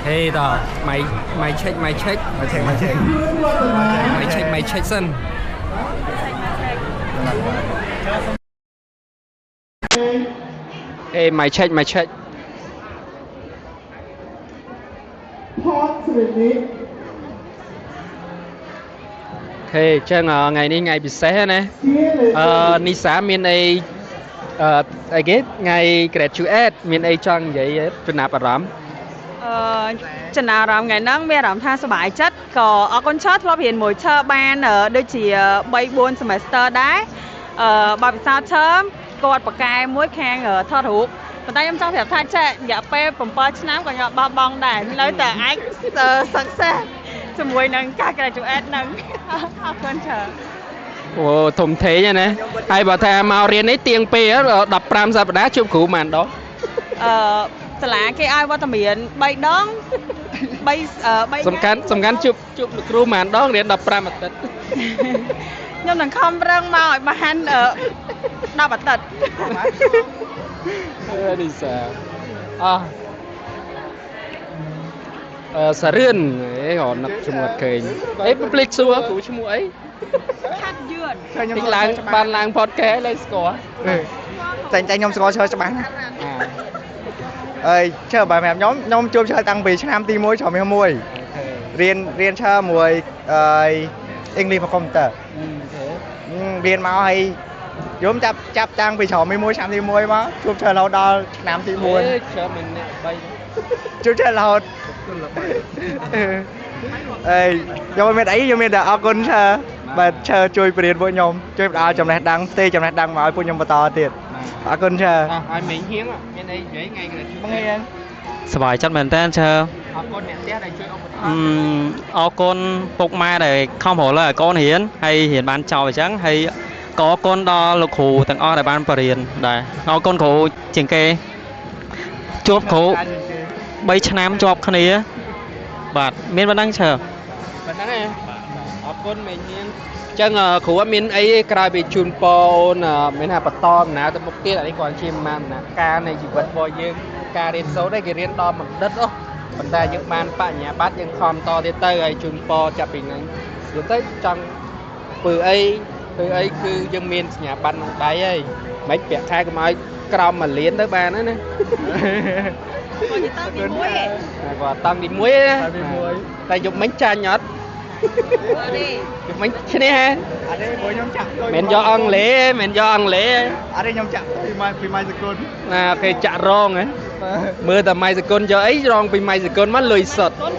Ê tao, mày check sân. Ê mày check. Ê chân ngày đi ngày bị xé nè. Nisa miền ấy I guess ngày graduate miền ấy chọn vậy cho nạp ở rắm. ចំណារអារម្មណ៍ថ្ងៃហ្នឹងមានអារម្មណ៍ថាសប្បាយចិត្តក៏អរគុណច្រើនធ្លាប់រៀនមួយឈើបានដូចជា3-4 semester ដែរបបិសោតឈើគាត់បកកែមួយខាងថតរូបប៉ុន្តែខ្ញុំចង់ប្រាប់ថាចេះរយៈពេល7ឆ្នាំក៏ខ្ញុំបោះបង់ដែរនៅតែអាចសិក្សាជាមួយនឹងការ graduate ហ្នឹងអរគុណច្រើន Ồ thùng thế nha nè. Hay bảo thà màu riêng ấy tiền pê á đập pram ra đá chụp cũ màn đó. សាលាគេឲ្យវត្តមាន3ដង3 សំខាន់ជប់លោកគ្រូម៉ានដងរៀន15អាទិត្យ ខ្ញុំនឹងខំប្រឹងមកឲ្យបាន10អាទិត្យ នេះសាសារឿនអេរនឹកឈ្មោះអត់ឃើញអេភ្លេចសួរគ្រូឈ្មោះអី ខាត់យឿន ទីឡើងបានឡើង podcast លេងស្គាល់ តែខ្ញុំស្គាល់ឈើច្បាស់ណាស់អើយឈើបើខ្ញុំជួបឈើតាំងពីឆ្នាំទី1ឆ្នាំ1រៀនឈើមួយEnglish មក computer រៀនមកហើយខ្ញុំចាប់តាំងពីឆ្នាំ1ឆ្នាំទី1មកជួបឈើរហូតដល់ឆ្នាំទី4ឈើមិន3 ជួបឈើរហូតអេខ្ញុំមានអីខ្ញុំមានតែអរគុណឈើបាទឈើជួយបរៀនពួកខ្ញុំជួយផ្ដល់ចំណេះដឹងផ្ទេរចំណេះដឹងមកឲ្យពួកខ្ញុំបន្តទៀតអរគុណឈើ ឲ្យមិញហៀងមានអីនិយាយថ្ងៃក្រោយ បងហៀង សប្បាយចិត្តមែនតើឈើ អរគុណអ្នកផ្ទះដែលជួយឧបត្ថម្ភ អរគុណពុកម៉ែដែលខំប្រឹងឲ្យកូនរៀនហើយរៀនបានចប់អញ្ចឹងហើយក៏អរគុណដល់លោកគ្រូទាំងអស់ដែលបានបរៀនដែរអរគុណគ្រូជាងគេជួបគ្រូ3ឆ្នាំជាប់គ្នាបាទមានប៉ុណ្ណឹងឈើ ប៉ុណ្ណឹងឯងអរគុណមិញហៀងចឹងគ្រូអត់មានអីក្រៅពីជូនពរអូនមានថាបន្តដំណើរទៅមុខទៀតអានេះគាត់ជាដំណើរការនៃជីវិតរបស់យើងការរៀនសូត្រឯងគេរៀនដល់បណ្ឌិតប៉ុន្តែយើងបានបញ្ញាបត្រយើងខំតទៀតទៅហើយជូនពរចាប់ពីហ្នឹងយើងទៅចង់ធ្វើអីគឺយើងមានសញ្ញាបត្រក្នុងដៃហើយមិនប្រាក់ខែកុំឲ្យក្រោម1លានទៅបានណា គាត់ទៅទី1ឯង គាត់តាំងទី1តែយកមិញចាញ់អត់ យកមិញឈ្នះហ៎ អត់ទេព្រោះខ្ញុំចាក់ មិនយកអង់គ្លេសមិនយកអង់គ្លេស អត់ទេខ្ញុំចាក់ពីម៉ៃសគុណ ណាគេចាក់រងហ៎មើលតែម៉ៃសគុណយកអីរងពីម៉ៃសគុណមកលុយសុទ្ធ កូន